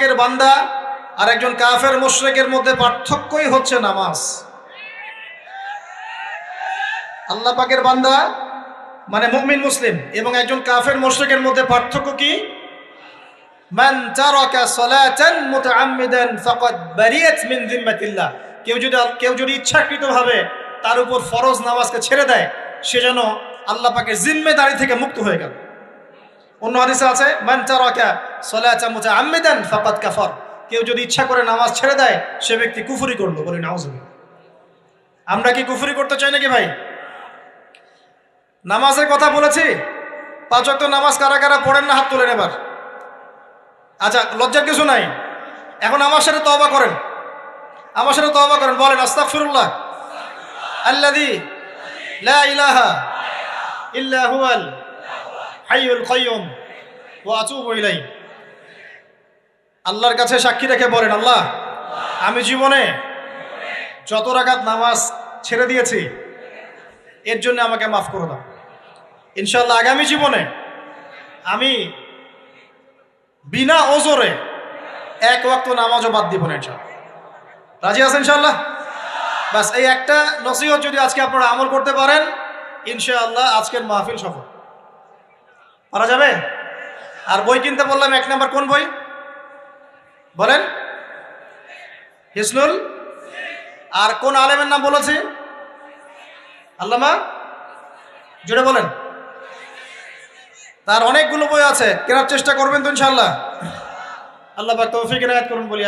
এর বান্দা আর একজন কাফের মুশরিকের মধ্যে পার্থক্যই হচ্ছে নামাজ। আল্লাহ পাকের বান্দা মানে মুমিন মুসলিম এবং একজন কাফের মুশরিকের মধ্যে পার্থক্য কি? মান তারাকা সালাতান মুতাআম্মিদান ফাকাদ বারিয়াত মিন যিম্মাতিল্লাহ। কেউ যদি ইচ্ছাকৃতভাবে তার উপর ফরজ নামাজকে ছেড়ে দেয়, সে যেন আল্লাহ পাকের জিম্মেদারি থেকে মুক্ত হয়ে গেল। অন্য হাদিসে আছে মান তারাকা সালাতান মুতাআম্মিদান ফাকাদ কাফার। কেউ যদি ইচ্ছা করে নামাজ ছেড়ে দেয়, সে ব্যক্তি কুফরি করলো। বলি নাউজুবিল্লাহ। আমরা কি কুফরি করতে চাই নাকি ভাই? নামাজের কথা বলেছি, 5 ওয়াক্ত নামাজ কারা কারা পড়েন না হাত তোলেন এবার। আচ্ছা, লজ্জার কিছু নাই। এখন আমার সাথে তওবা করেন, আমার সাথে তওবা করেন। বলেন আস্তাগফিরুল্লাহ আল্লাযী লা ইলাহা ইল্লা হুয়াল হাইয়ুল কাইয়্যুম ওয়া আতুবু ইলাইহি। আল্লাহর কাছে সাক্ষী রেখে বলেন, আল্লাহ, আমি জীবনে যত রাকাত নামাজ ছেড়ে দিয়েছি এর জন্য আমাকে মাফ করে দাও। ইনশাআল্লাহ আগামী জীবনে আমি বিনা ওজরে 1 ওয়াক্ত নামাজও বাদ দিব না ইনশাআল্লাহ। রাজি আছেন ইনশাআল্লাহ? বাস এই একটা নসিহত যদি আজকে আপনারা আমল করতে পারেন, ইনশাআল্লাহ আজকের মাহফিল সফল। পারা যাবে? আর বই কিনতে বললাম, 1 নাম্বার কোন বই বলেন? হিসনুল। আর কোন আলেমের নাম বলেছি? আল্লামা। জোরে বলেন। তার অনেকগুলো বই আছে, কেনার চেষ্টা করবেন তো ইনশাআল্লাহ। আল্লাহ পাক তৌফিক এনায়েত করুন বলি।